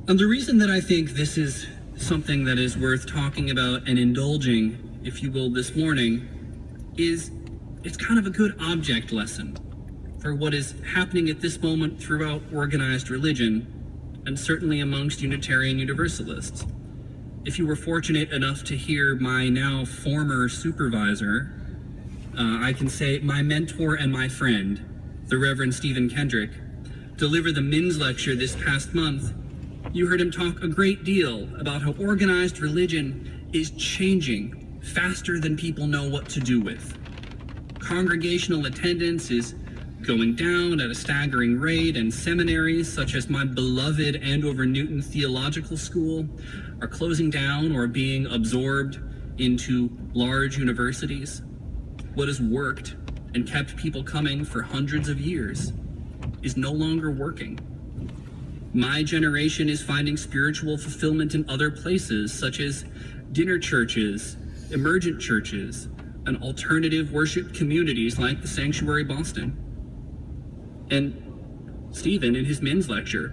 And the reason that I think this is something that is worth talking about and indulging, if you will, this morning, is it's kind of a good object lesson for what is happening at this moment throughout organized religion, and certainly amongst Unitarian Universalists. If you were fortunate enough to hear my now former supervisor, I can say my mentor and my friend, the Reverend Stephen Kendrick, deliver the Men's Lecture this past month, you heard him talk a great deal about how organized religion is changing faster than people know what to do with. Congregational attendance is going down at a staggering rate, and seminaries such as my beloved Andover Newton Theological School are closing down or being absorbed into large universities. What has worked and kept people coming for hundreds of years is no longer working. My generation is finding spiritual fulfillment in other places, such as dinner churches, emergent churches, and alternative worship communities like the Sanctuary Boston. And Stephen, in his Men's Lecture,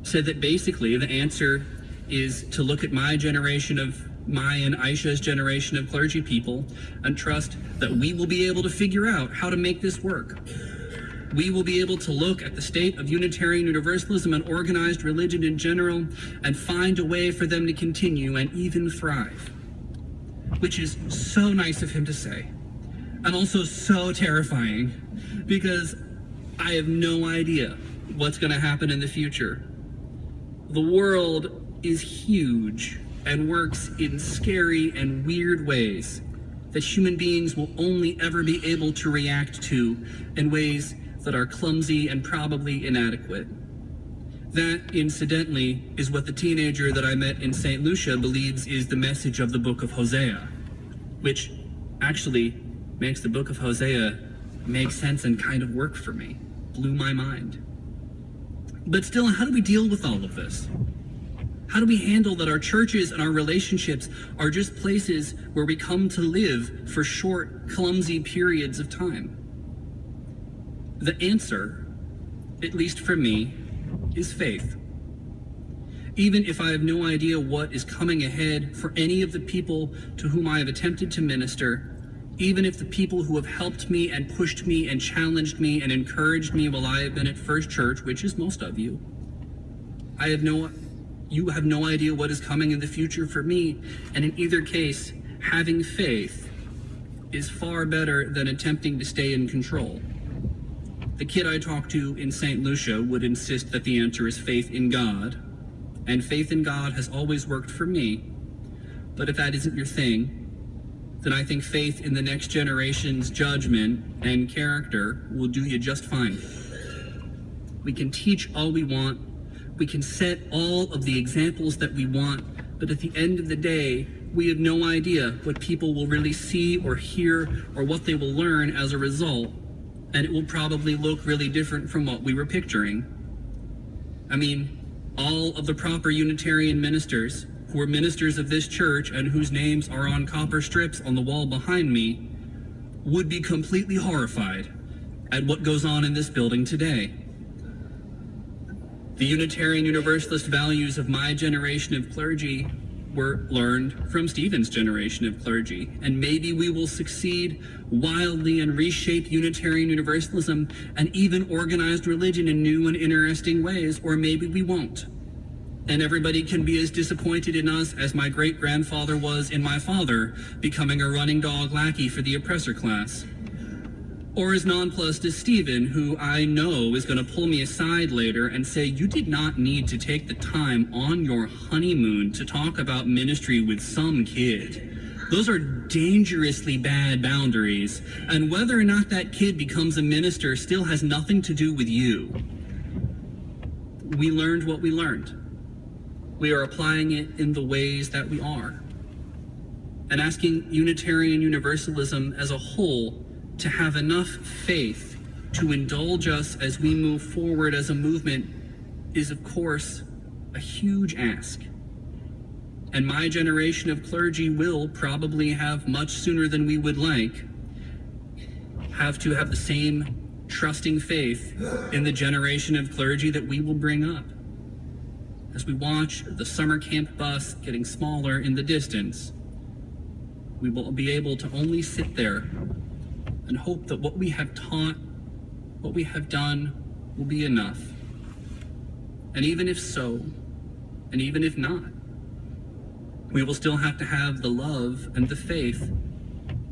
said that basically the answer is to look at my and Aisha's generation of clergy people and trust that we will be able to figure out how to make this work. We will be able to look at the state of Unitarian Universalism and organized religion in general and find a way for them to continue and even thrive. Which is so nice of him to say, and also so terrifying, because I have no idea what's going to happen in the future. The world is huge and works in scary and weird ways that human beings will only ever be able to react to in ways that are clumsy and probably inadequate. That, incidentally, is what the teenager that I met in St. Lucia believes is the message of the book of Hosea, which actually makes the book of Hosea make sense and kind of work for me. Blew my mind. But still, how do we deal with all of this? How do we handle that our churches and our relationships are just places where we come to live for short, clumsy periods of time? The answer, at least for me, is faith. Even if I have no idea what is coming ahead for any of the people to whom I have attempted to minister, even if the people who have helped me and pushed me and challenged me and encouraged me while I have been at First Church, which is most of you, you have no idea what is coming in the future for me, and in either case, having faith is far better than attempting to stay in control. The kid I talked to in St. Lucia would insist that the answer is faith in God, and faith in God has always worked for me. But if that isn't your thing, then I think faith in the next generation's judgment and character will do you just fine. We can teach all we want, we can set all of the examples that we want, but at the end of the day, we have no idea what people will really see or hear or what they will learn as a result, and it will probably look really different from what we were picturing. I mean, all of the proper Unitarian ministers who are ministers of this church and whose names are on copper strips on the wall behind me would be completely horrified at what goes on in this building today. The Unitarian Universalist values of my generation of clergy were learned from Stephen's generation of clergy, and maybe we will succeed wildly and reshape Unitarian Universalism and even organized religion in new and interesting ways, or maybe we won't. And everybody can be as disappointed in us as my great-grandfather was in my father becoming a running dog lackey for the oppressor class. Or as nonplussed as Stephen, who I know is going to pull me aside later and say, you did not need to take the time on your honeymoon to talk about ministry with some kid. Those are dangerously bad boundaries, and whether or not that kid becomes a minister still has nothing to do with you. We learned what we learned. We are applying it in the ways that we are. And asking Unitarian Universalism as a whole to have enough faith to indulge us as we move forward as a movement is, of course, a huge ask. And my generation of clergy will probably have, much sooner than we would like, have to have the same trusting faith in the generation of clergy that we will bring up. as we watch the summer camp bus getting smaller in the distance, we will be able to only sit there and hope that what we have taught, what we have done, will be enough. And even if so, and even if not, we will still have to have the love and the faith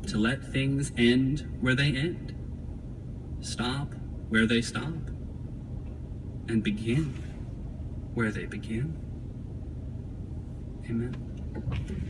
to let things end where they end, stop where they stop, and begin where they begin. Amen.